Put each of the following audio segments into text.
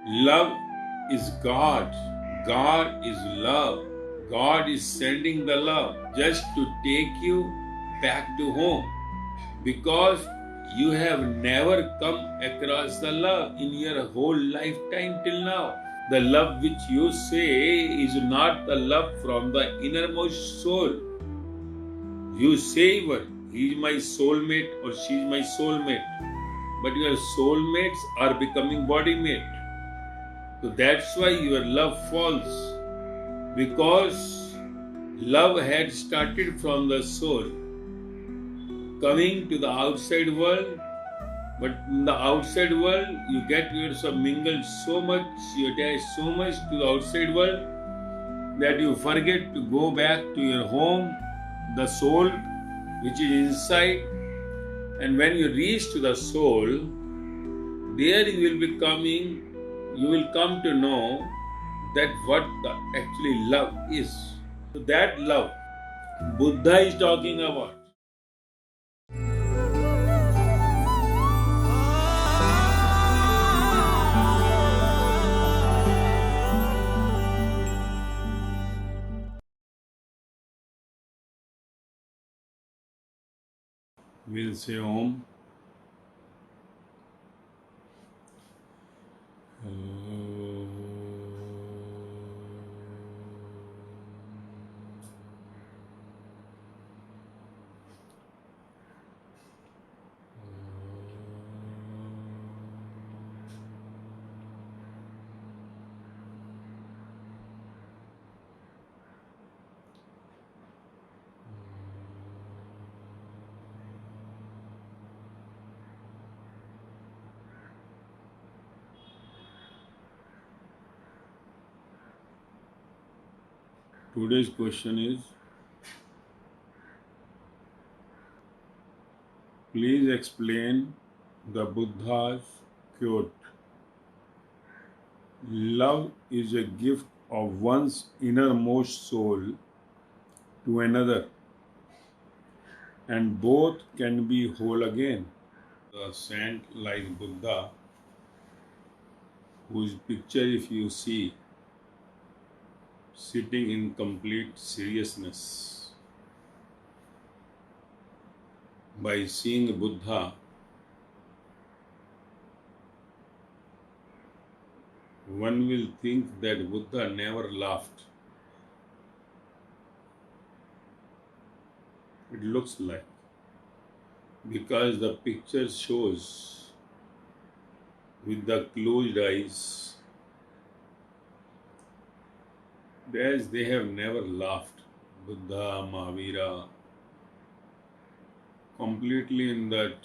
Love is God. God is love. God is sending the love just to take you back to home because you have never come across the love in your whole lifetime till now. The love which you say is not the love from the innermost soul. You say, "What? He is my soulmate or she is my soulmate." But your soulmates are becoming body mate. So that's why your love falls. Because love had started from the soul, coming to the outside world. But in the outside world, you get yourself mingled so much, you attach so much to the outside world that you forget to go back to your home, the soul, which is inside. And when you reach to the soul, there you will come to know that what the actually love is. So that love Buddha is talking about. We'll say Om. Today's question is, please explain the Buddha's quote. Love is a gift of one's innermost soul to another, and both can be whole again. A saint like Buddha, whose picture, if you see, sitting in complete seriousness. By seeing Buddha, one will think that Buddha never laughed. It looks like, because the picture shows with the closed eyes as they have never laughed. Buddha, Mahavira, completely in that,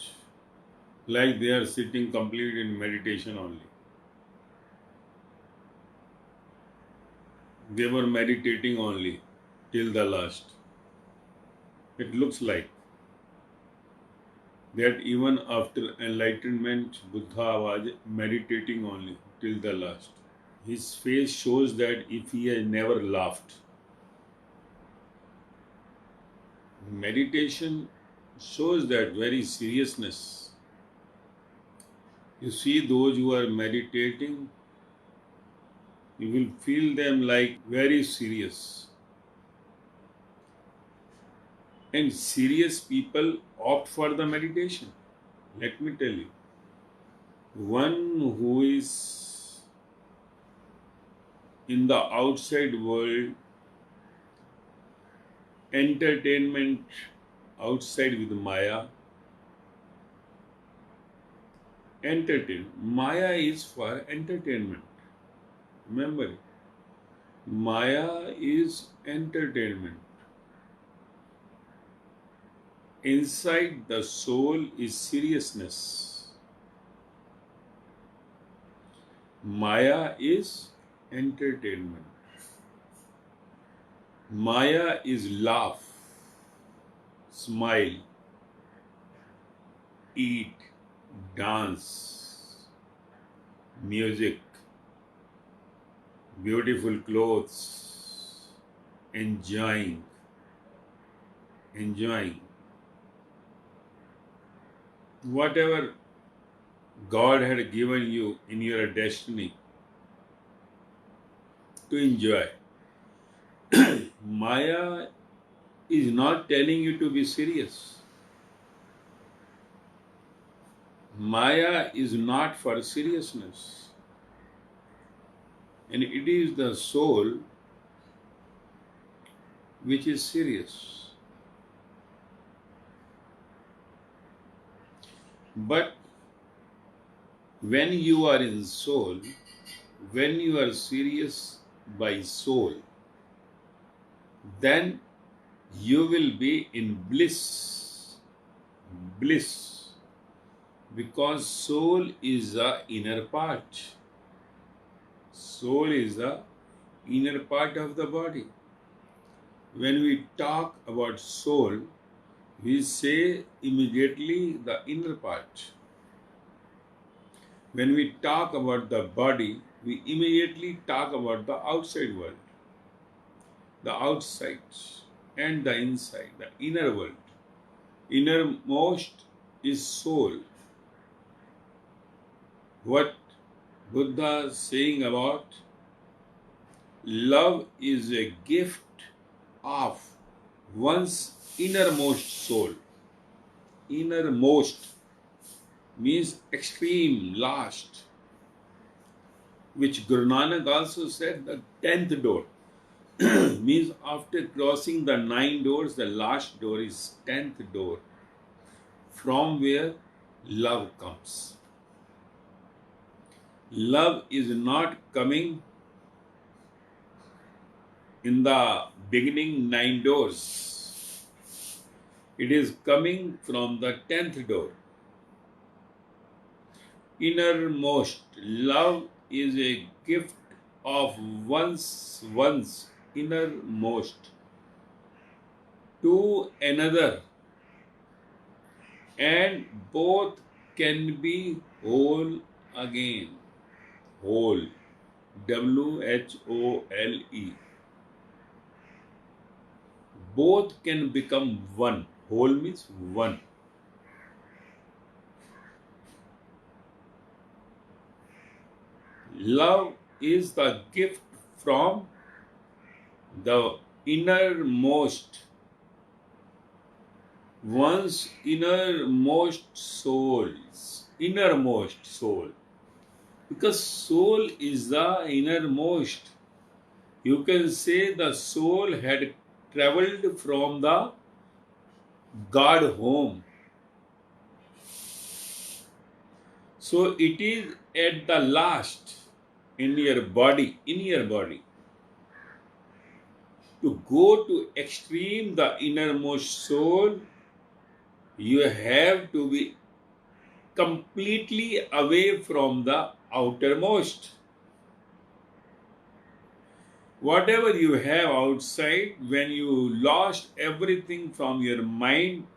like they are sitting complete in meditation only. They were meditating only till the last. It looks like that even after enlightenment, Buddha was meditating only till the last. His face shows that if he has never laughed. Meditation shows that very seriousness. You see those who are meditating, you will feel them like very serious. And serious people opt for the meditation. Let me tell you, one who is in the outside world, entertainment outside with Maya, Maya is for entertainment. Remember it. Maya is entertainment. Inside the soul is seriousness. Maya is entertainment. Maya is laugh, smile, eat, dance, music, beautiful clothes, enjoying. Whatever God had given you in your destiny, to enjoy. Maya is not telling you to be serious. Maya is not for seriousness. And it is the soul which is serious. But when you are in soul, when you are serious by soul, then you will be in bliss. Bliss. Because soul is the inner part. Soul is the inner part of the body. When we talk about soul, we say immediately the inner part. When we talk about the body, we immediately talk about the outside world, the outside and the inside, the inner world. Innermost is soul. What Buddha is saying about love is a gift of one's innermost soul. Innermost means extreme, last, which Guru Nanak also said the 10th door. Means after crossing the 9 doors, the last door is 10th door, from where love comes. Love is not coming in the beginning 9 doors. It is coming from the 10th door. Innermost. Love is a gift of one's innermost to another, and both can be whole again. Whole. WHOLE. Both can become one. Whole means one. Love is the gift from the innermost, one's innermost souls, innermost soul. Because soul is the innermost. You can say the soul had traveled from the God home. So it is at the last in your body, To go to extreme the innermost soul, you have to be completely away from the outermost. Whatever you have outside, when you lost everything from your mind,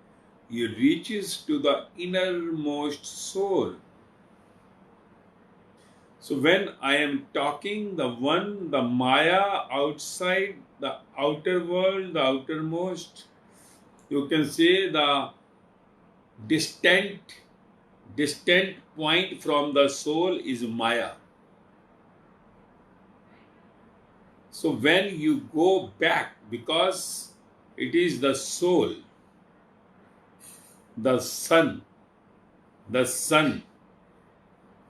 you reaches to the innermost soul. So when I am talking, the Maya outside, the outer world, the outermost, you can say the distant point from the soul is Maya. So when you go back, because it is the soul, the sun,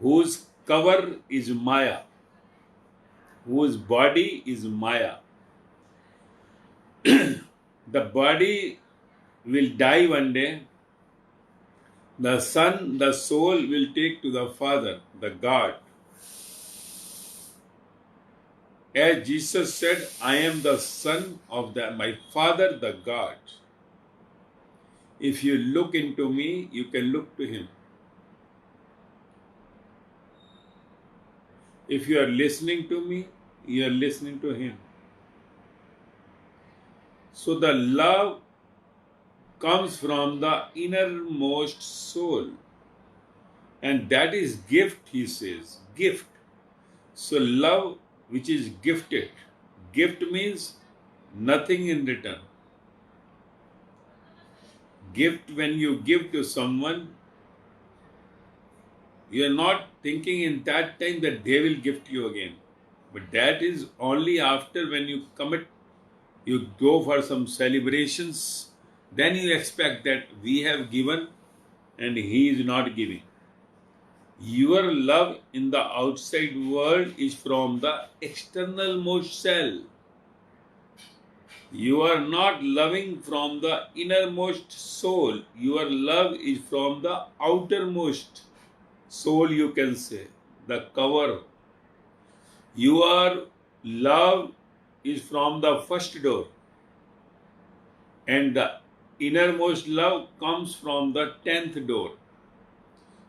whose cover is Maya, whose body is Maya. The body will die one day. The son, the soul will take to the Father, the God. As Jesus said, I am the son of my Father, the God. If you look into me, you can look to Him. If you are listening to me, you are listening to Him. So the love comes from the innermost soul. And that is gift, he says. Gift. So love which is gifted. Gift means nothing in return. Gift, when you give to someone, you are not thinking in that time that they will gift you again. But that is only after when you commit, you go for some celebrations, then you expect that we have given and he is not giving. Your love in the outside world is from the external most cell. You are not loving from the innermost soul. Your love is from the outermost soul, you can say, the cover. Your love is from the first door, and the innermost love comes from the 10th door.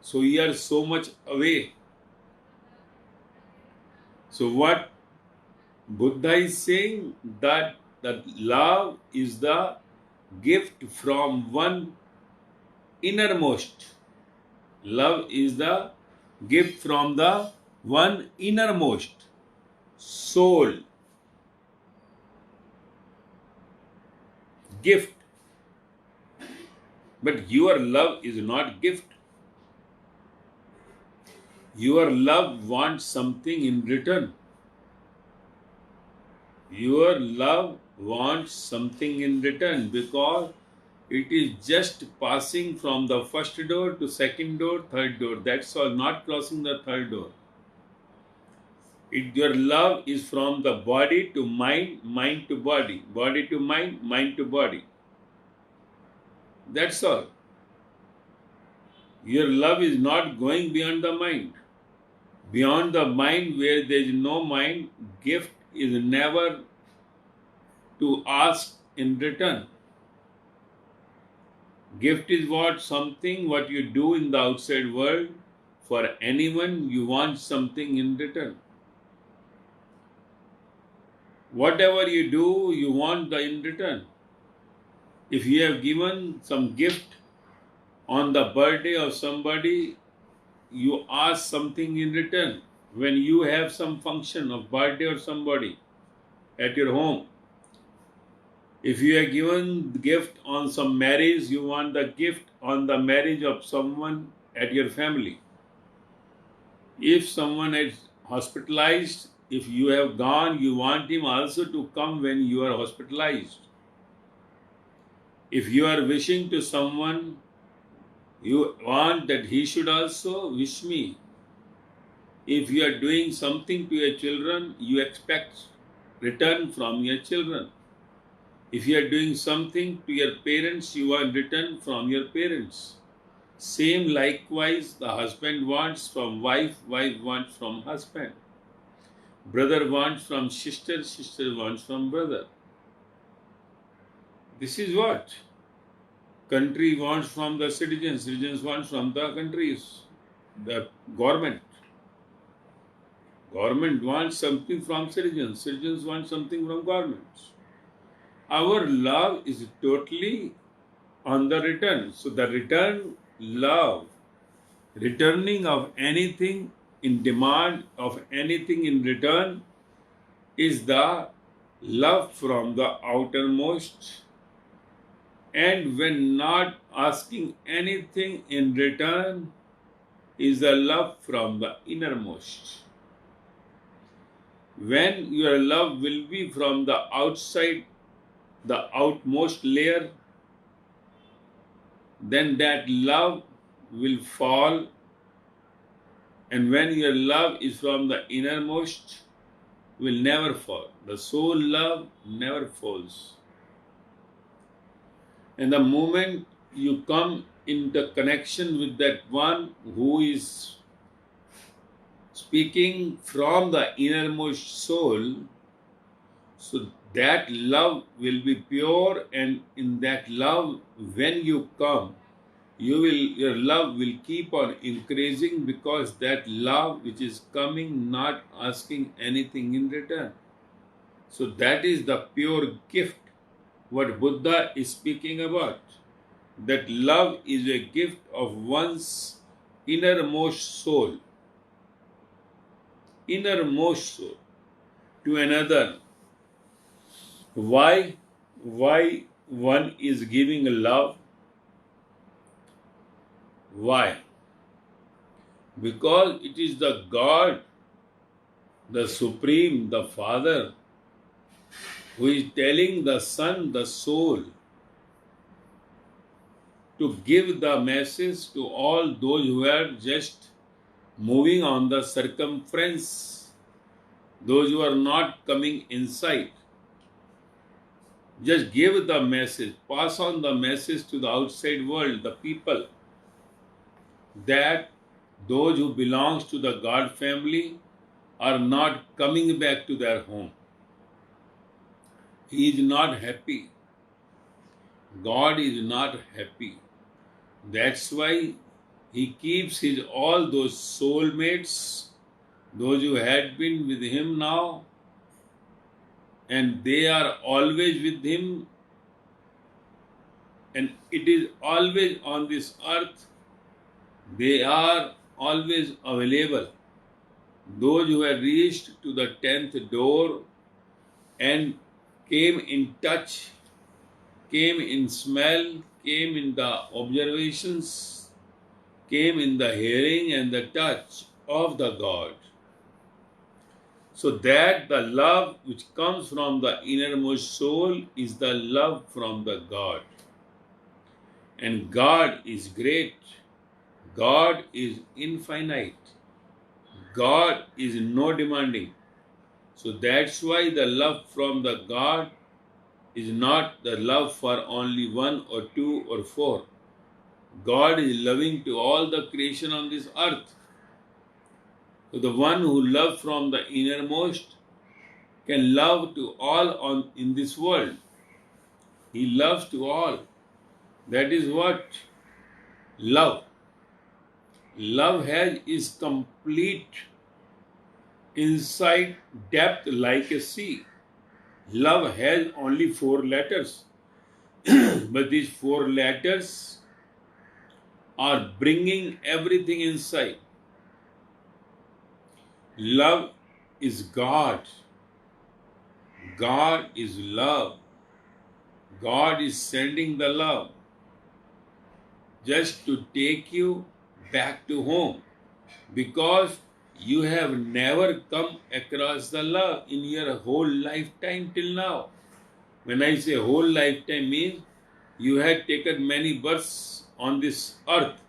So you are so much away. So what Buddha is saying, that love is the gift from one innermost. Love is the gift from the one innermost soul. Gift. But your love is not gift. Your love wants something in return. Your love wants something in return because it is just passing from the first door to second door, third door. That's all, not crossing the third door. Your love is from the body to mind, mind to body, body to mind, mind to body. That's all. Your love is not going beyond the mind. Beyond the mind, where there is no mind, gift is never to ask in return. Gift is what you do in the outside world. For anyone, you want something in return. Whatever you do, you want the in return. If you have given some gift on the birthday of somebody, you ask something in return. When you have some function of birthday or somebody at your home, if you are given the gift on some marriage, you want the gift on the marriage of someone at your family. If someone is hospitalized, if you have gone, you want him also to come when you are hospitalized. If you are wishing to someone, you want that he should also wish me. If you are doing something to your children, you expect return from your children. If you are doing something to your parents, you want return from your parents. Same likewise, the husband wants from wife, wife wants from husband. Brother wants from sister, sister wants from brother. This is what? Country wants from the citizens, citizens want from the countries, the government. Government wants something from citizens, citizens want something from governments. Our love is totally on the return. So the return love, returning of anything in demand of anything in return, is the love from the outermost. And when not asking anything in return, is the love from the innermost. When your love will be from the outside, the outmost layer, then that love will fall. And when your love is from the innermost, will never fall. The soul love never falls. And the moment you come into connection with that one who is speaking from the innermost soul, so that love will be pure, and in that love, when you come, your love will keep on increasing, because that love which is coming, not asking anything in return. So that is the pure gift, what Buddha is speaking about. That love is a gift of one's innermost soul. Innermost soul to another. Why one is giving love? Why? Because it is the God the Supreme, the Father, who is telling the Son, the soul, to give the message to all those who are just moving on the circumference, those who are not coming inside. Just give the message, pass on the message to the outside world, the people, that those who belongs to the God family are not coming back to their home. He is not happy. God is not happy. That's why He keeps His all those soulmates, those who had been with Him now, and they are always with Him, and it is always on this earth. They are always available. Those who have reached to the 10th door and came in touch, came in smell, came in the observations, came in the hearing and the touch of the God. So that the love which comes from the innermost soul is the love from the God. And God is great. God is infinite. God is no demanding. So that's why the love from the God is not the love for only one or two or four. God is loving to all the creation on this earth. So the one who loves from the innermost can love to all in this world. He loves to all. That is what love. Love has is complete insight, depth like a sea. Love has only 4 letters. But these 4 letters are bringing everything inside. Love is God. God is love. God is sending the love just to take you back to home, because you have never come across the love in your whole lifetime till now. When I say whole lifetime means you had taken many births on this earth.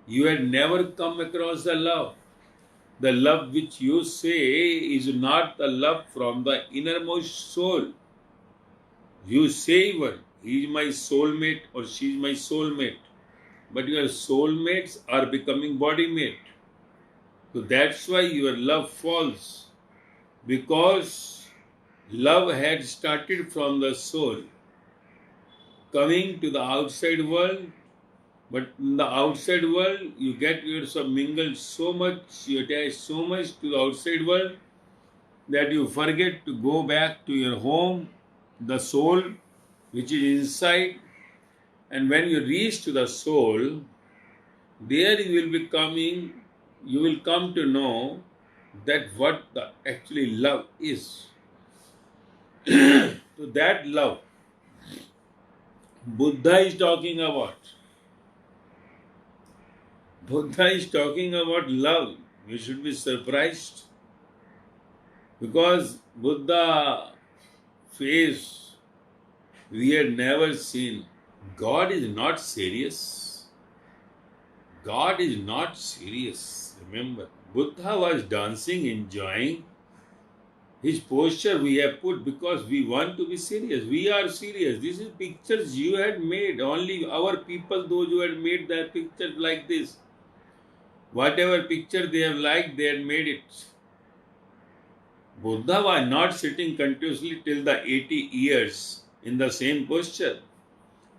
You had never come across the love. The love which you say is not the love from the innermost soul. You say one, he is my soulmate or she is my soulmate. But your soulmates are becoming body mate. So that's why your love falls. Because love had started from the soul, coming to the outside world. But in the outside world, you get yourself mingled so much, you attach so much to the outside world that you forget to go back to your home, the soul, which is inside. And when you reach to the soul, there you will come to know that what the actually love is. So that love, Buddha is talking about. Buddha is talking about love. We should be surprised, because Buddha face we had never seen. God is not serious. God is not serious. Remember, Buddha was dancing, enjoying. His posture we have put because we want to be serious. We are serious. This is pictures you had made. Only our people, those who had made their pictures like this. Whatever picture they have liked, they had made it. Buddha was not sitting continuously till the 80 years in the same posture.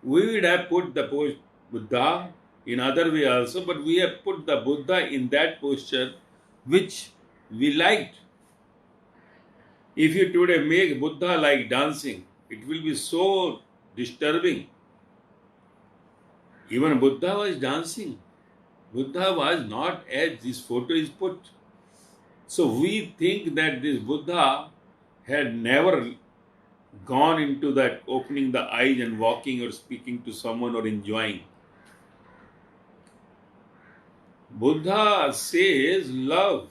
We would have put the Buddha in other way also, but we have put the Buddha in that posture which we liked. If you today make Buddha like dancing, it will be so disturbing. Even Buddha was dancing. Buddha was not as this photo is put. So we think that this Buddha had never gone into that opening the eyes and walking or speaking to someone or enjoying. Buddha says love.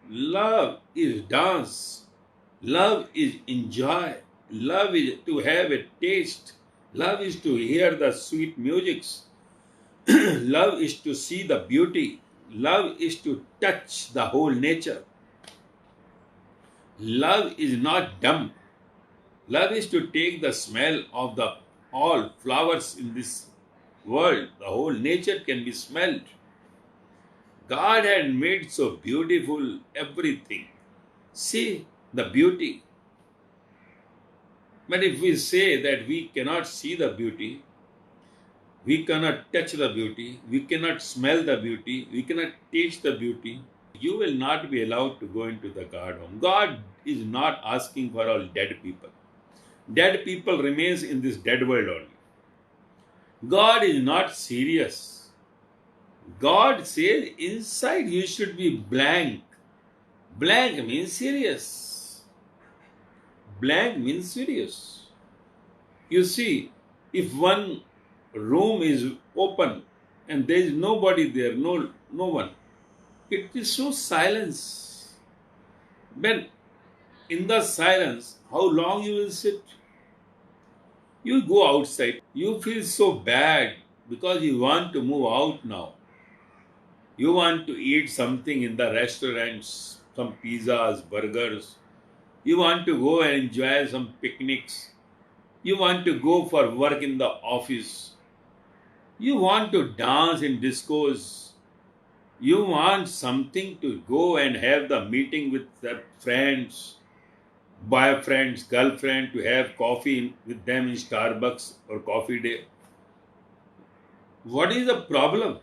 Love is dance. Love is enjoy. Love is to have a taste. Love is to hear the sweet musics. Love is to see the beauty. Love is to touch the whole nature. Love is not dumb. Love is to take the smell of the all flowers in this world. The whole nature can be smelled. God had made so beautiful everything. See the beauty. But if we say that we cannot see the beauty, we cannot touch the beauty, we cannot smell the beauty, we cannot taste the beauty, you will not be allowed to go into the God home. God is not asking for all dead people. Dead people remains in this dead world only. God is not serious. God says inside you should be blank. Blank means serious. Blank means serious. You see, if one room is open and there is nobody there, no one, it is so silence. But in the silence, how long you will sit? You go outside. You feel so bad because you want to move out now. You want to eat something in the restaurants, some pizzas, burgers. You want to go and enjoy some picnics. You want to go for work in the office. You want to dance in discos. You want something to go and have the meeting with the friends, boyfriends, girlfriend, to have coffee with them in Starbucks or coffee day. What is the problem?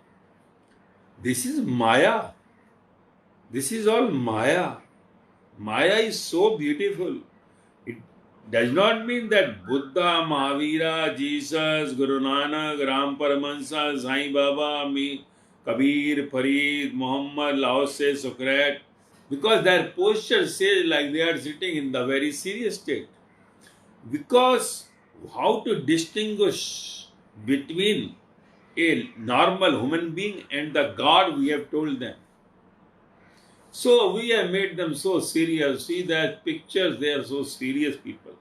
This is Maya. This is all Maya. Maya is so beautiful. It does not mean that Buddha, Mahavira, Jesus, Guru Nanak, Ram Paramahansa, Sai Baba, me, Kabir, Farid, Muhammad, Lao Se, Socrates, because their posture says like they are sitting in the very serious state. Because how to distinguish between a normal human being and the God, we have told them. So we have made them so serious. See that pictures, they are so serious people.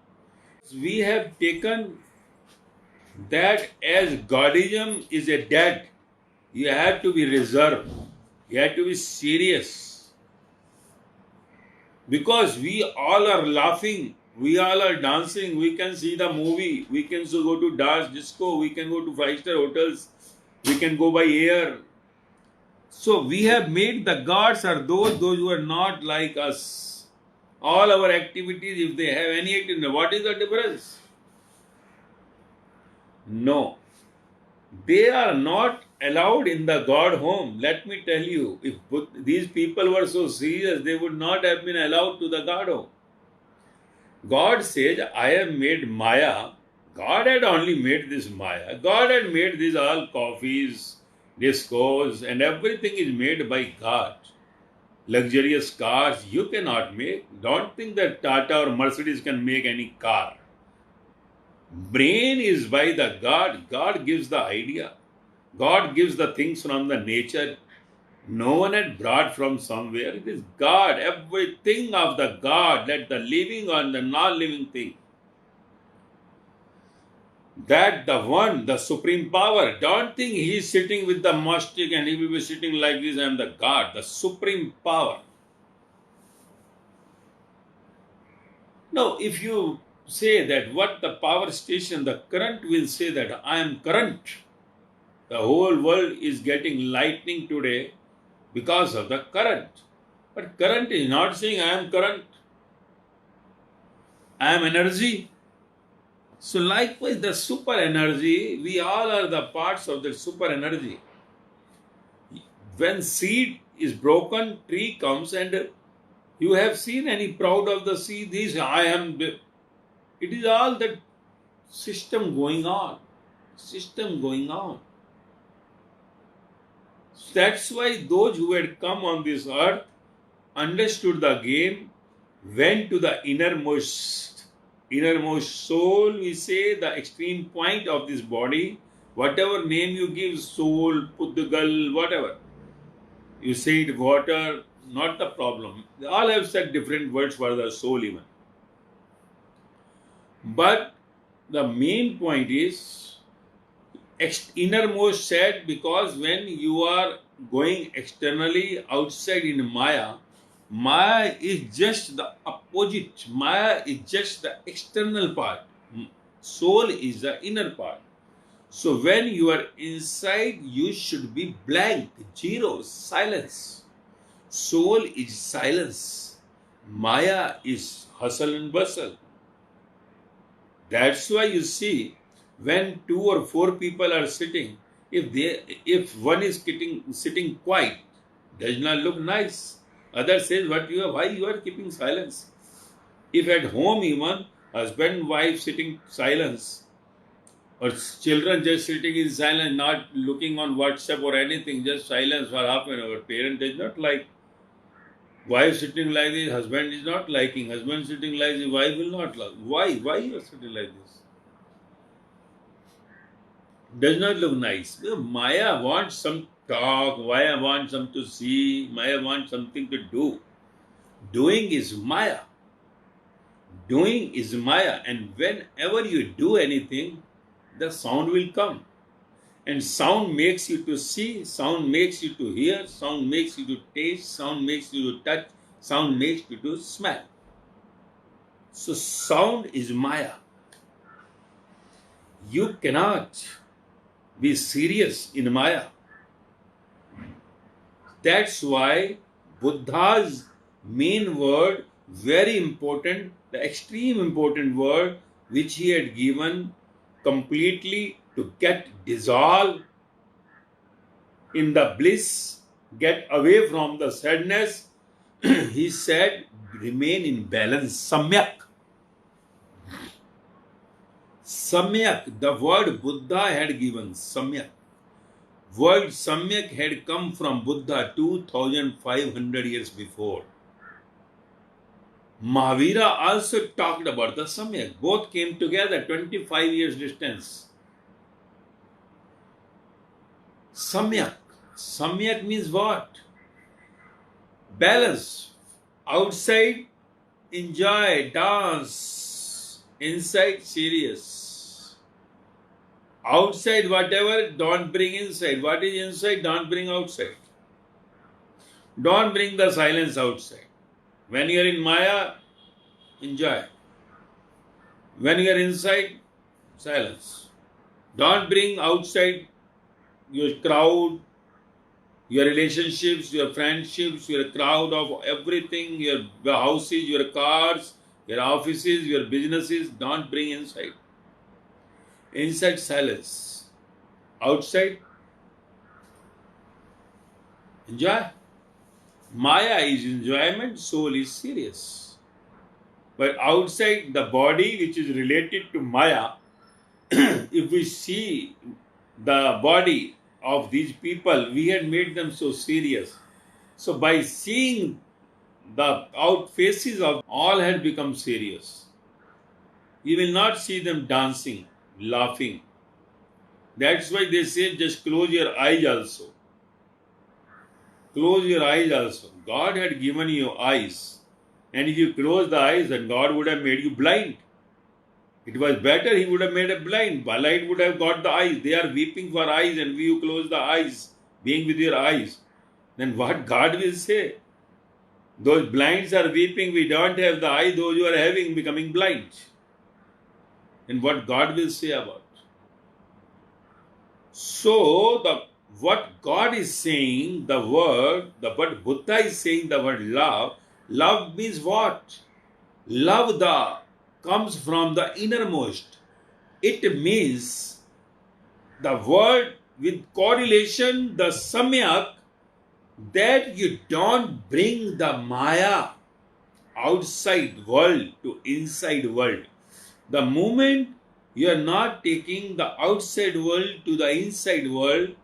We have taken that as Godism is a dead. You have to be reserved. You have to be serious. Because we all are laughing. We all are dancing. We can see the movie. We can so go to dance disco. We can go to 5-star hotels. We can go by air. So we have made the gods are those who are not like us. All our activities, if they have any activity, what is the difference? No. They are not allowed in the God home. Let me tell you, if these people were so serious, they would not have been allowed to the God home. God says, I have made Maya. God had only made this Maya. God had made these all coffees, discos, and everything is made by God. Luxurious cars you cannot make. Don't think that Tata or Mercedes can make any car. Brain is by the God. God gives the idea. God gives the things from the nature. No one had brought from somewhere. It is God. Everything of the God. Let the living or the non-living thing. That the one, the supreme power. Don't think he is sitting with the mastic and he will be sitting like this. I am the God, the supreme power. Now, if you say that what the power station, the current will say that I am current. The whole world is getting lightning today because of the current. But current is not saying I am current. I am energy. So likewise, the super energy, we all are the parts of the super energy. When seed is broken, tree comes, and you have seen any proud of the seed, this I am. It is all that system going on. System going on. That's why those who had come on this earth understood the game, went to the innermost soul, we say, the extreme point of this body, whatever name you give, soul, Pudgal, whatever. You say it water, not the problem. They all have said different words for the soul even. But the main point is innermost said, because when you are going externally outside in Maya, Maya is just the opposite. Maya is just the external part. Soul is the inner part. So when you are inside, you should be blank, zero, silence. Soul is silence. Maya is hustle and bustle. That's why you see, when 2 or 4 people are sitting, if one is sitting quiet, does not look nice. Other says, why you are keeping silence? If at home even husband wife sitting silence, or children just sitting in silence, not looking on WhatsApp or anything, just silence for half an hour, parent does not like. Wife sitting like this, husband is not liking. Husband sitting like this, wife will not like. Why? Why you are sitting like this? Does not look nice. Maya wants some talk. Maya wants some to see. Maya wants something to do. Doing is Maya. Doing is Maya. And whenever you do anything, the sound will come. And sound makes you to see, sound makes you to hear, sound makes you to taste, sound makes you to touch, sound makes you to smell. So sound is Maya. You cannot be serious in Maya. That's why Buddha's main word, very important, the extreme important word, which he had given completely to get dissolved in the bliss, get away from the sadness, he said, remain in balance. Samyak. Samyak, the word Buddha had given, Samyak. Word Samyak had come from Buddha 2500 years before. Mahavira also talked about the Samyak. Both came together, 25 years distance. Samyak. Samyak means what? Balance. Outside, enjoy, dance. Inside, serious. Outside, whatever, don't bring inside. What is inside, don't bring outside. Don't bring the silence outside. When you are in Maya, enjoy. When you are inside, silence. Don't bring outside your crowd, your relationships, your friendships, your crowd of everything, your houses, your cars, your offices, your businesses. Don't bring inside. Inside, silence. Outside, enjoy. Maya is enjoyment, soul is serious. But outside the body, which is related to Maya, if we see the body of these people, we had made them so serious. So by seeing the out faces of all had become serious. You will not see them dancing, laughing. That's why they say just close your eyes also. Close your eyes also. God had given you eyes. And if you close the eyes, then God would have made you blind. It was better he would have made a blind. Light would have got the eyes. They are weeping for eyes, and you close the eyes, being with your eyes. Then what God will say? Those blinds are weeping, we don't have the eye, those you are having becoming blind. And what God will say about? So what God is saying, what Buddha is saying, the word love. Love means what? Love comes from the innermost. It means the word with correlation, the Samyak, that you don't bring the Maya outside world to inside world. The moment you are not taking the outside world to the inside world,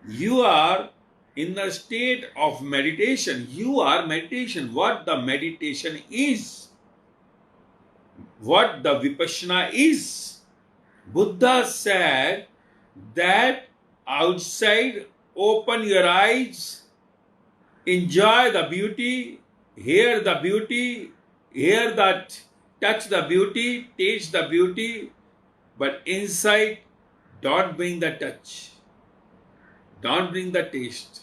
you are in the state of meditation. You are meditation. What the meditation is, what the Vipassana is. Buddha said that outside, open your eyes, Enjoy the beauty, hear the beauty, hear that, touch the beauty, taste the beauty, but inside, don't bring the touch, don't bring the taste,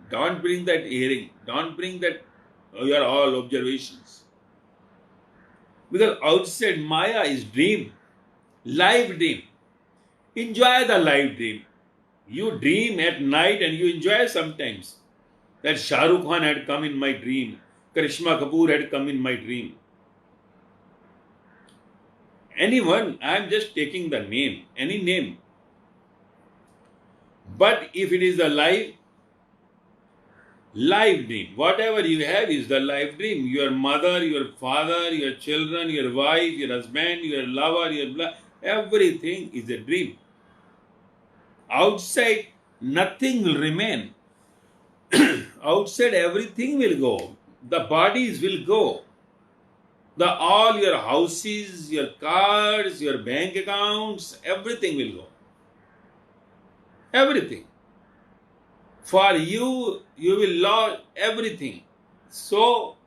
don't bring that hearing, don't bring that your all observations. Because outside Maya is dream, live dream. Enjoy the live dream. You dream at night and you enjoy sometimes. That Shah Rukh Khan had come in my dream. Karishma Kapoor had come in my dream. Anyone, I am just taking the name, any name. But if it is a live dream, whatever you have is the live dream. Your mother, your father, your children, your wife, your husband, your lover, everything is a dream. Outside, nothing will remain. Outside, everything will go. The bodies will go. All your houses, your cars, your bank accounts, everything will go. Everything. For you, you will lose everything. So,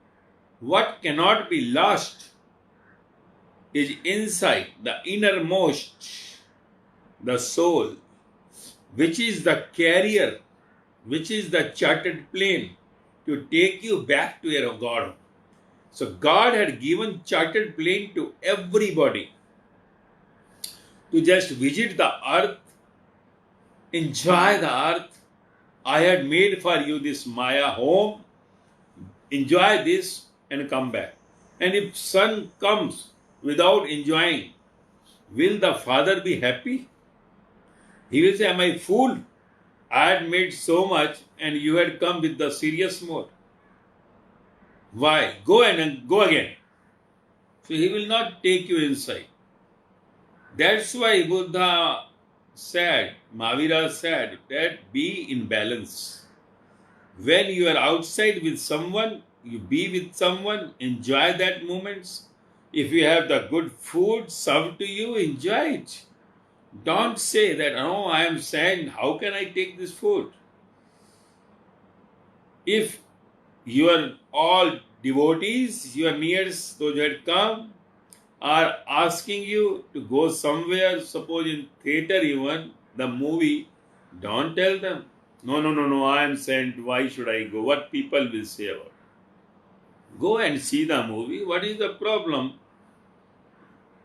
what cannot be lost is inside, the innermost, the soul, which is the carrier, which is the chartered plane to take you back to your God. So God had given chartered plane to everybody to just visit the earth, enjoy the earth. I had made for you this Maya home, enjoy this and come back. And if son comes without enjoying, will the father be happy? He will say, am I fool? I had made so much and you had come with the serious mode. Why? Go and go again. So he will not take you inside. That's why Buddha said, Mahavira said, that be in balance. When you are outside with someone, you be with someone, enjoy that moments. If you have the good food served to you, enjoy it. Don't say that, oh, I am sad, how can I take this food? If you are all devotees, your nears, those who had come, are asking you to go somewhere, suppose in theatre even, the movie, don't tell them, no, I am sent, why should I go? What people will say about it? Go and see the movie. What is the problem?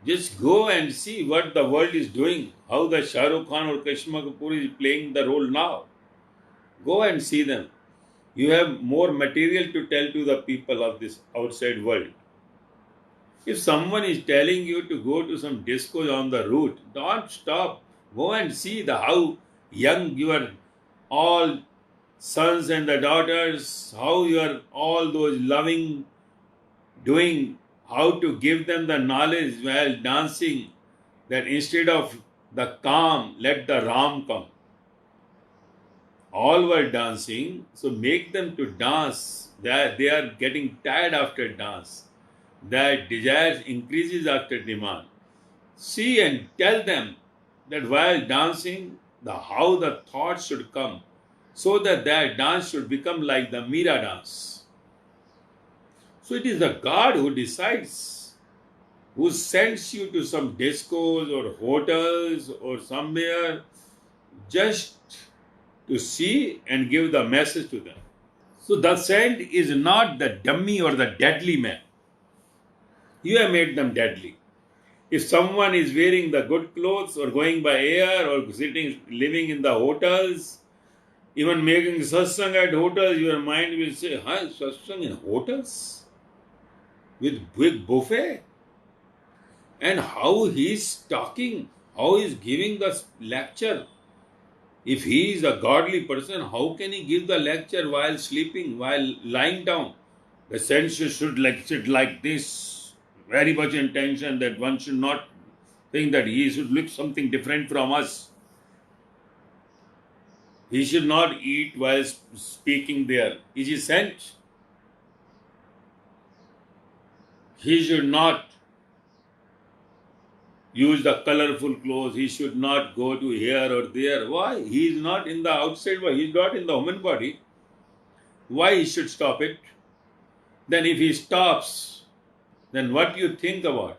Just go and see what the world is doing, how the Shah Rukh Khan or Karishma Kapoor is playing the role now. Go and see them. You have more material to tell to the people of this outside world. If someone is telling you to go to some disco on the route, don't stop. Go and see how young your all sons and the daughters, how you are all those loving, doing, how to give them the knowledge while dancing, that instead of the calm, let the Ram come. All were dancing, so make them to dance. They are getting tired after dance. Their desire increases after demand. See and tell them that while dancing, how the thoughts should come, so that their dance should become like the Mira dance. So it is the God who decides, who sends you to some discos or hotels or somewhere just to see and give the message to them. So the sent is not the dummy or the deadly man. You have made them deadly. If someone is wearing the good clothes or going by air or living in the hotels, even making satsang at hotels, your mind will say, satsang in hotels? With big buffet? And how he is talking, how he is giving the lecture. If he is a godly person, how can he give the lecture while sleeping, while lying down? The senses should sit like this, very much in tension, that one should not think that he should look something different from us. He should not eat while speaking there. Is he sent? He should not use the colorful clothes. He should not go to here or there. Why? He is not in the outside body. He is not in the human body. Why he should stop it? Then if he stops, then what you think about?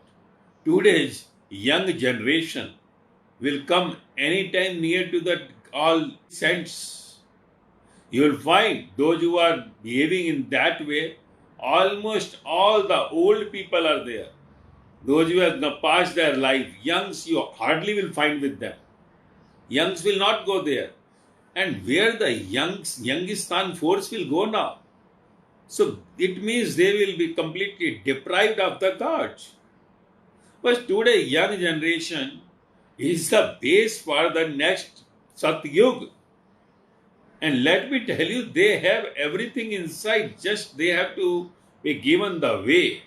Today's young generation will come anytime near to that all sense. You will find those who are behaving in that way, almost all the old people are there. Those who have passed their life, youngs you hardly will find with them. Youngs will not go there. And where the Youngistan force will go now? So it means they will be completely deprived of the gods. But today, young generation is the base for the next Satyug. And let me tell you, they have everything inside, just they have to be given the way.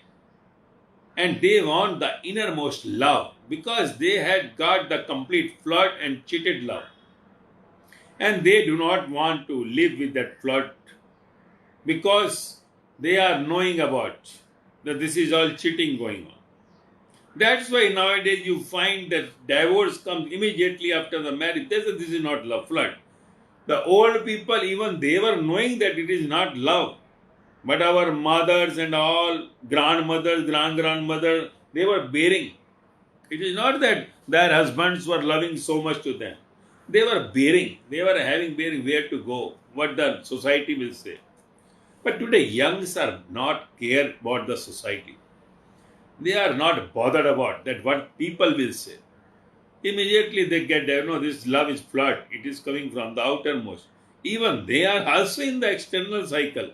And they want the innermost love because they had got the complete flood and cheated love. And they do not want to live with that flood because they are knowing about that this is all cheating going on. That's why nowadays you find that divorce comes immediately after the marriage. They say this is not love, flood. The old people, even they were knowing that it is not love. But our mothers and all grandmothers, grandmother, they were bearing. It is not that their husbands were loving so much to them. They were bearing. They were bearing where to go, what the society will say. But today, youngs are not care about the society. They are not bothered about that what people will say. Immediately they get there, no, this love is flood. It is coming from the outermost. Even they are also in the external cycle.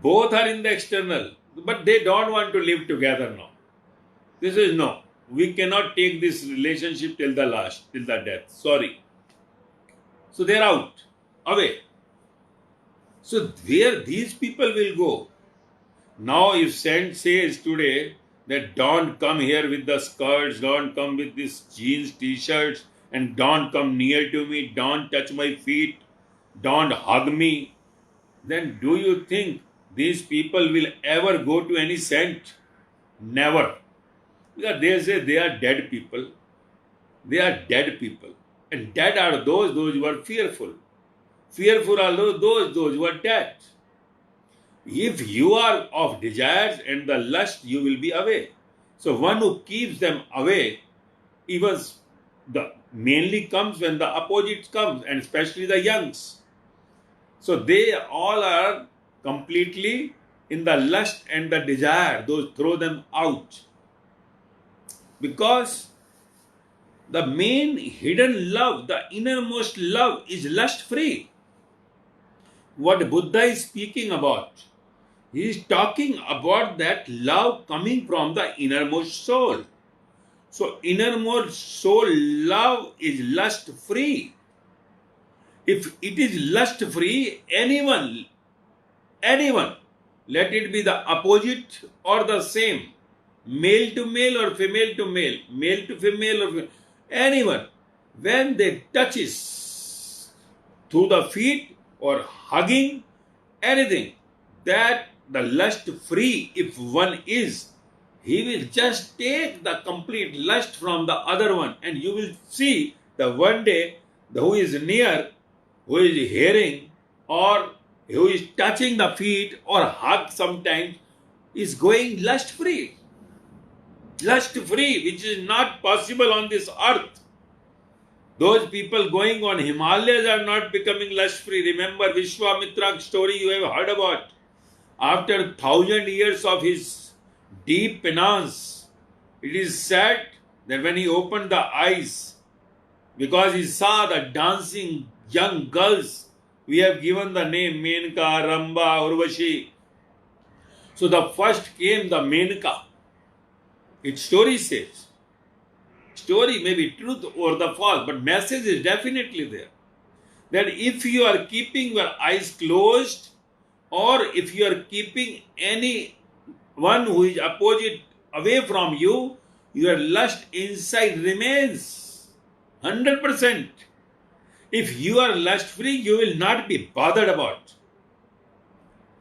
Both are in the external, but they don't want to live together now. This is no. We cannot take this relationship till the last, till the death. Sorry. So they are out, away. So where these people will go? Now if Saint says today that don't come here with the skirts, don't come with these jeans, t-shirts, and don't come near to me, don't touch my feet, don't hug me, then do you think these people will ever go to any saint? Never. Because they say they are dead people. They are dead people. And dead are those who are fearful. Fearful are those who are dead. If you are of desires and the lust, you will be away. So one who keeps them away, even the mainly comes when the opposite comes, and especially the youngs. So they all are completely in the lust and the desire. Those throw them out. Because the main hidden love, the innermost love is lust free. What Buddha is speaking about, he is talking about that love coming from the innermost soul. So innermost soul love is lust free. If it is lust free, anyone, let it be the opposite or the same, male to male or female to male to female or anyone, when they touches through the feet or hugging anything, that the lust free, if one is, he will just take the complete lust from the other one, and you will see that one day who is near, who is hearing, or who is touching the feet or hug sometimes, is going lust free. Lust free, which is not possible on this earth. Those people going on Himalayas are not becoming lust free. Remember Vishwamitra's story you have heard about. After 1,000 years of his deep penance, it is said that when he opened the eyes, because he saw the dancing young girls, we have given the name Menka, Ramba, Urvashi. So the first came the Menka. Its story says. Story may be truth or the false, but message is definitely there. That if you are keeping your eyes closed, or if you are keeping any one who is opposite away from you, your lust inside remains 100%. If you are lust free, you will not be bothered about.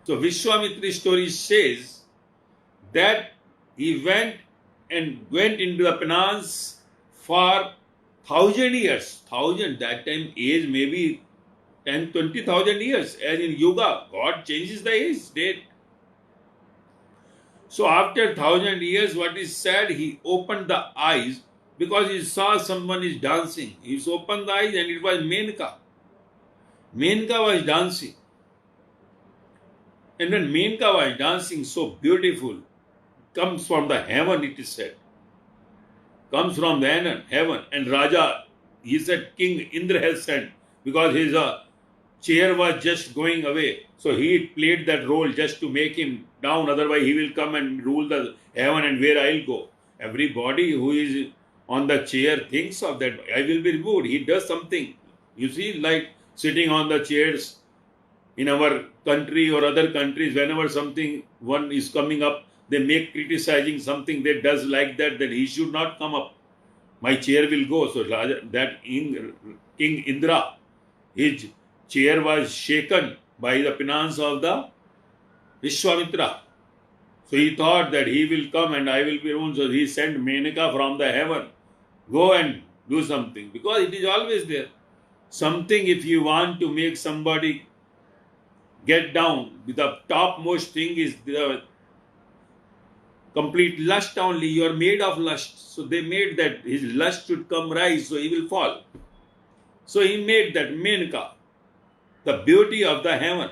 So Vishwamitra's story says that he went into the penance for 1,000 years. 1,000, that time age maybe 10, 20,000 years. As in yoga, God changes the age, date. So after 1,000 years, what is said, he opened the eyes because he saw someone is dancing. He opened the eyes and it was Menka. Menka was dancing. And when Menka was dancing so beautiful, comes from the heaven, it is said. Comes from the heaven. And Raja, he said, King Indra has sent because his chair was just going away. So he played that role just to make him down. Otherwise, he will come and rule the heaven and where I'll go. Everybody who is on the chair thinks of that. I will be removed. He does something. You see, like sitting on the chairs in our country or other countries, whenever something one is coming up, they make criticizing something that does like that he should not come up. My chair will go. So King Indra, his chair was shaken by the penance of the Vishwamitra. So he thought that he will come and I will be ruined. So he sent Menaka from the heaven. Go and do something. Because it is always there. Something, if you want to make somebody get down, the topmost thing is the complete lust only. You are made of lust. So they made that his lust should come rise, so he will fall. So he made that Menaka, the beauty of the heaven.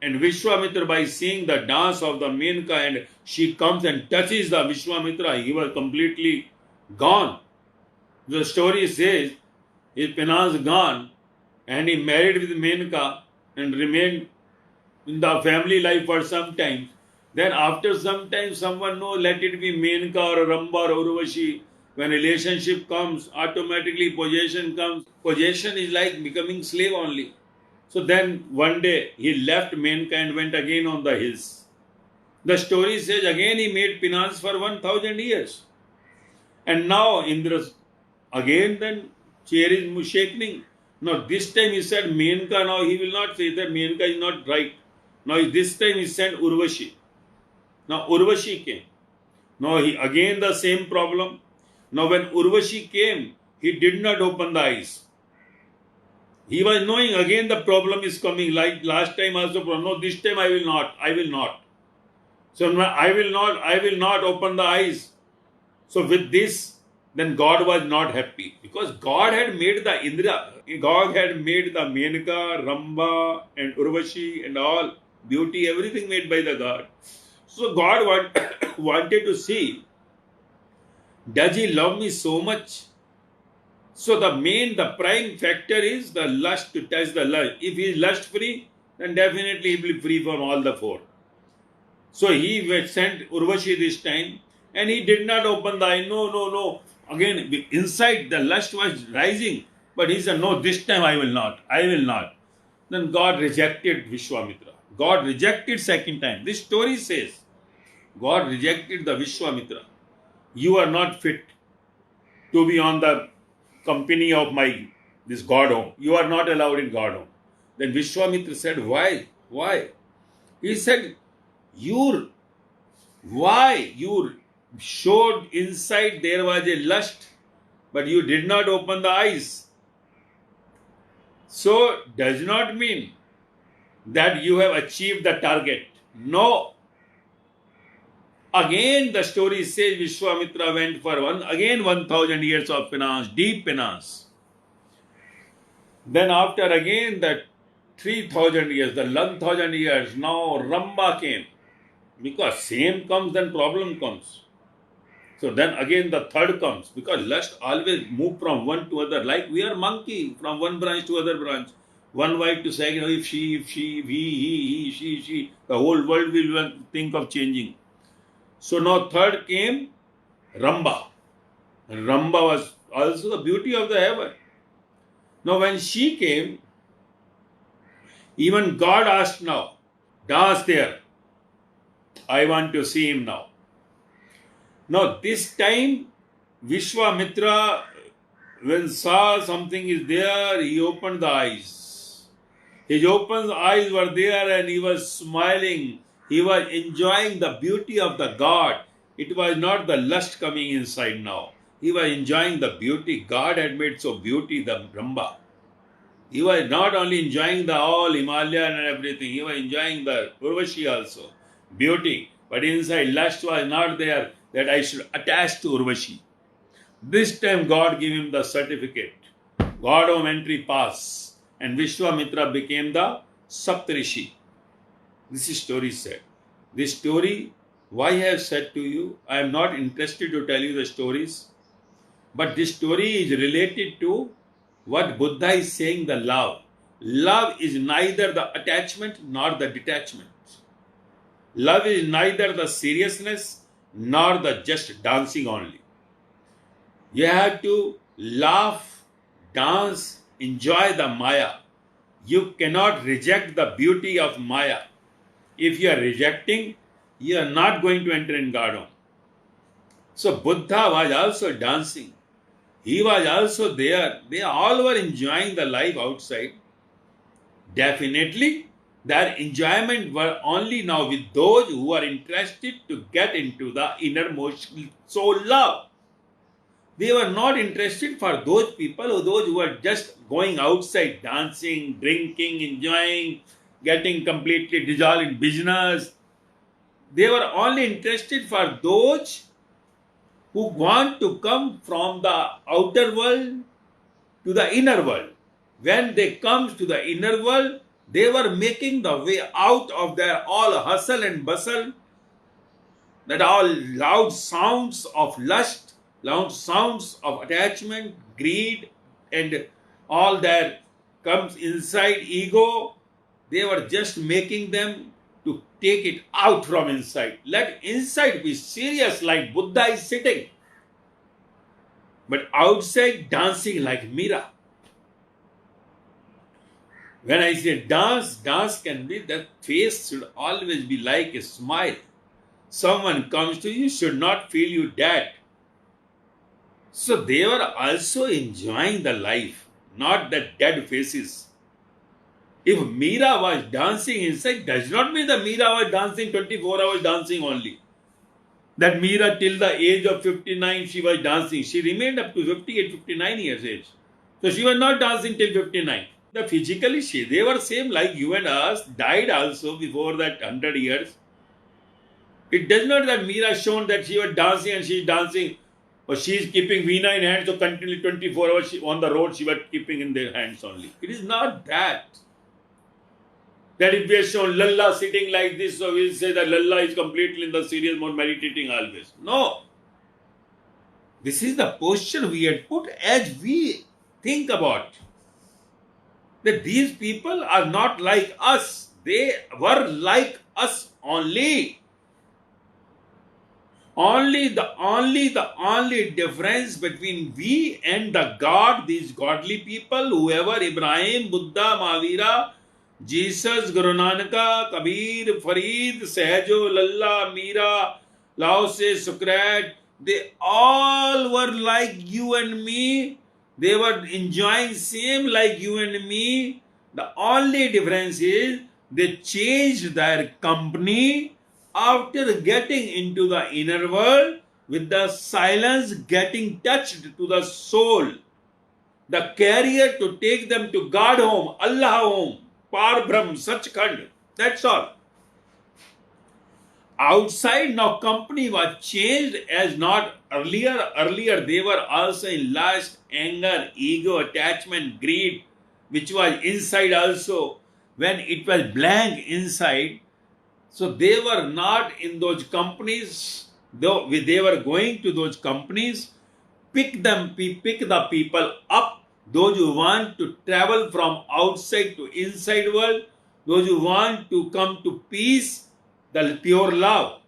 And Vishwamitra, by seeing the dance of the Menaka, and she comes and touches the Vishwamitra, he was completely gone. The story says his penance gone, and he married with Menaka and remained in the family life for some time. Then after some time, someone knows, let it be Menaka or Ramba or Urvashi. When relationship comes, automatically possession comes. Possession is like becoming slave only. So then one day he left Menaka and went again on the hills. The story says again he made penance for 1,000 years. And now Indra's again then chair is shaking. Now this time he said Menaka, now he will not say that Menaka is not right. Now this time he sent Urvashi. Now Urvashi came. Now he again the same problem. Now when Urvashi came, he did not open the eyes. He was knowing again the problem is coming, like last time also. No, this time I will not. So I will not open the eyes. So with this, then God was not happy because God had made the Indra, God had made the Menaka, Ramba and Urvashi and all beauty, everything made by the God. So God wanted to see, does he love me so much? So the prime factor is the lust, to touch the lust. If he is lust free, then definitely he will be free from all the four. So he sent Urvashi this time and he did not open the eye. No. Again, inside the lust was rising. But he said, no, this time I will not. Then God rejected Vishwamitra. God rejected second time. This story says, God rejected the Vishwamitra. You are not fit to be on the company of this God home. You are not allowed in God home. Then Vishwamitra said, why? He said, why? You showed inside there was a lust, but you did not open the eyes. So does not mean that you have achieved the target. No. Again the story says Vishwamitra went for 1,000 years of penance, deep penance. Then after again that 3,000 years, the 1,000 years, now Ramba came. Because same comes, then problem comes. So then again the third comes, because lust always move from one to other, like we are monkey, from one branch to other branch. One wife to second, if she, he, she, the whole world will think of changing. So now third came Ramba. And Ramba was also the beauty of the heaven. Now when she came, even God asked now, dance there. I want to see him now. Now this time, Vishwamitra, when saw something is there, he opened the eyes. His open eyes were there and he was smiling. He was enjoying the beauty of the God. It was not the lust coming inside now. He was enjoying the beauty. God had made so beauty, the Brahma. He was not only enjoying the all Himalayan and everything, he was enjoying the Urvashi also, beauty. But inside, lust was not there that I should attach to Urvashi. This time, God gave him the certificate, Gautam entry pass, and Vishwamitra became the Saptarishi. This is story said. This story, why I have said to you, I am not interested to tell you the stories, but this story is related to what Buddha is saying, the love. Love is neither the attachment nor the detachment. Love is neither the seriousness nor the just dancing only. You have to laugh, dance, enjoy the Maya. You cannot reject the beauty of Maya. If you are rejecting, you are not going to enter in Gautam. So Buddha was also dancing. He was also there. They all were enjoying the life outside. Definitely, their enjoyment were only now with those who are interested to get into the innermost soul love. They were not interested for those people, those who were just going outside, dancing, drinking, enjoying, getting completely dissolved in business. They were only interested for those who want to come from the outer world to the inner world. When they come to the inner world, they were making the way out of their all hustle and bustle, that all loud sounds of lust, loud sounds of attachment, greed, and all that comes inside ego. They were just making them to take it out from inside. Let inside be serious like Buddha is sitting, but outside dancing like Mira. When I say dance, dance can be that face should always be like a smile. Someone comes to you, should not feel you dead. So they were also enjoying the life, not the dead faces. If Mira was dancing inside, does not mean that Mira was dancing 24 hours dancing only. That Mira till the age of 59 she was dancing. She remained up to 58, 59 years age. So she was not dancing till 59. The physically they were same like you and us, died also before that 100 years. It does not that Mira shown that she was dancing and she is dancing, or she is keeping Veena in hand, so continually 24 hours on the road she was keeping in their hands only. It is not that. That if we are shown Lalla sitting like this, so we will say that Lalla is completely in the serious mode, meditating always. No. This is the posture we had put as we think about. That these people are not like us. They were like us only. Only the difference between we and the God, these godly people, whoever, Ibrahim, Buddha, Mahavira, Jesus, Guru Nanaka, Kabir, Farid, Sahajo, Lalla, Mira, Lao Se, Socrates, they all were like you and me. They were enjoying same like you and me. The only difference is they changed their company after getting into the inner world with the silence getting touched to the soul. The carrier to take them to God home, Allah home, Par Brahm, Sachkhand. That's all. Outside now company was changed as not earlier. Earlier they were also in lust, anger, ego, attachment, greed, which was inside also. When it was blank inside, so they were not in those companies, though they were going to those companies, pick the people up, those who want to travel from outside to inside world, those who want to come to peace, the pure love.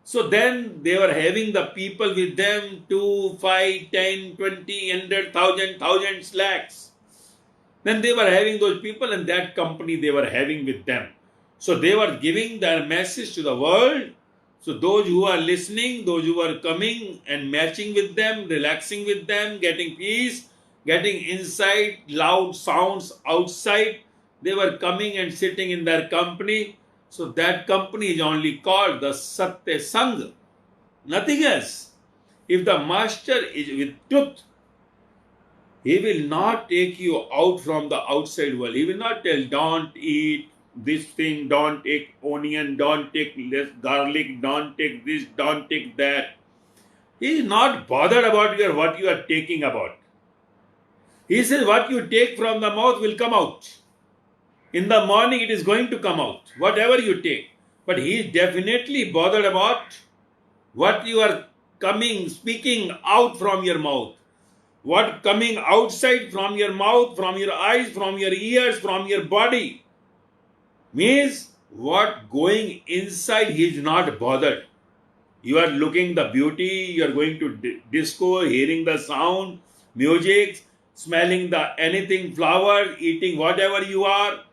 So then they were having the people with them 2, 5, 10, 20, 100, 1,000, lakhs. Then they were having those people and that company they were having with them. So they were giving their message to the world. So those who are listening, those who are coming and matching with them, relaxing with them, getting peace, getting inside, loud sounds outside, they were coming and sitting in their company. So that company is only called the Satya Sangha. Nothing else. If the master is with truth, He will not take you out from the outside world. He will not tell, don't eat this thing, don't take onion, don't take less garlic, don't take this, don't take that. He is not bothered about what you are taking about. He says what you take from the mouth will come out. In the morning it is going to come out, whatever you take. But he is definitely bothered about what you are speaking out from your mouth. What coming outside from your mouth, from your eyes, from your ears, from your body. Means what going inside, he is not bothered. You are looking the beauty, you are going to disco, hearing the sound, music, smelling the anything, flower, eating whatever you are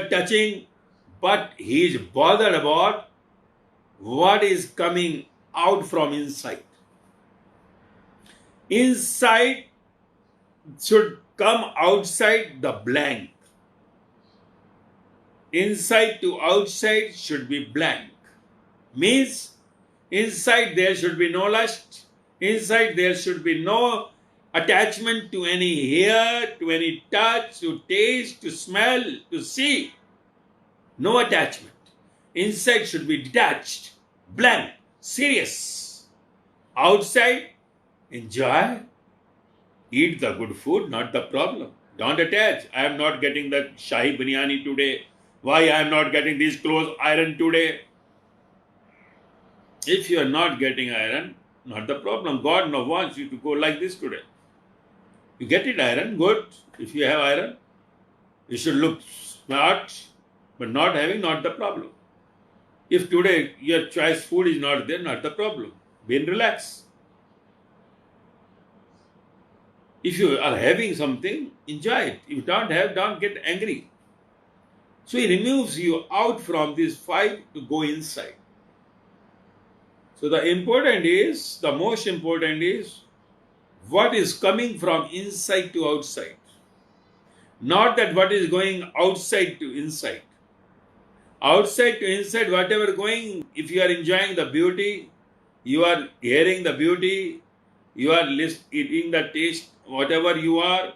touching. But he is bothered about what is coming out from inside. Inside should come outside the blank. Inside to outside should be blank. Means inside there should be no lust. Inside there should be no attachment to any hear, to any touch, to taste, to smell, to see. No attachment. Inside should be detached, blank, serious. Outside, enjoy, eat the good food, not the problem. Don't attach. I am not getting the shahi biryani today. Why I am not getting these clothes iron today? If you are not getting iron, not the problem. God no wants you to go like this today. You get it iron, good. If you have iron, you should look smart, but not having, not the problem. If today your choice food is not there, not the problem. Be relaxed. If you are having something, enjoy it. If you don't have, don't get angry. So he removes you out from this fight to go inside. So the most important is what is coming from inside to outside. Not that what is going outside to inside. Outside to inside, whatever going, if you are enjoying the beauty, you are hearing the beauty, you are eating the taste, whatever you are,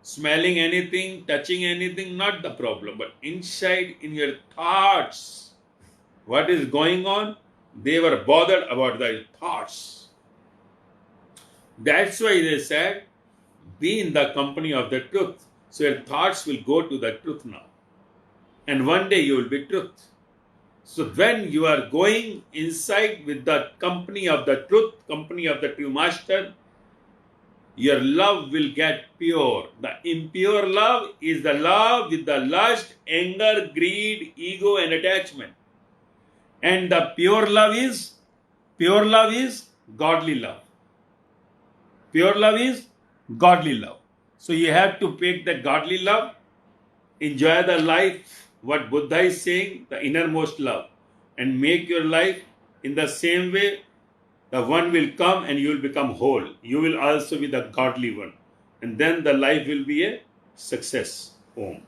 smelling anything, touching anything, not the problem. But inside in your thoughts, what is going on? They were bothered about their thoughts. That's why they said, be in the company of the truth. So your thoughts will go to the truth now. And one day you will be truth. So when you are going inside with the company of the truth, company of the true master, your love will get pure. The impure love is the love with the lust, anger, greed, ego and attachment. And the pure love is godly love. Pure love is godly love. So you have to pick the godly love, enjoy the life, what Buddha is saying, the innermost love, and make your life in the same way. The one will come and you will become whole. You will also be the godly one. And then the life will be a success. Om.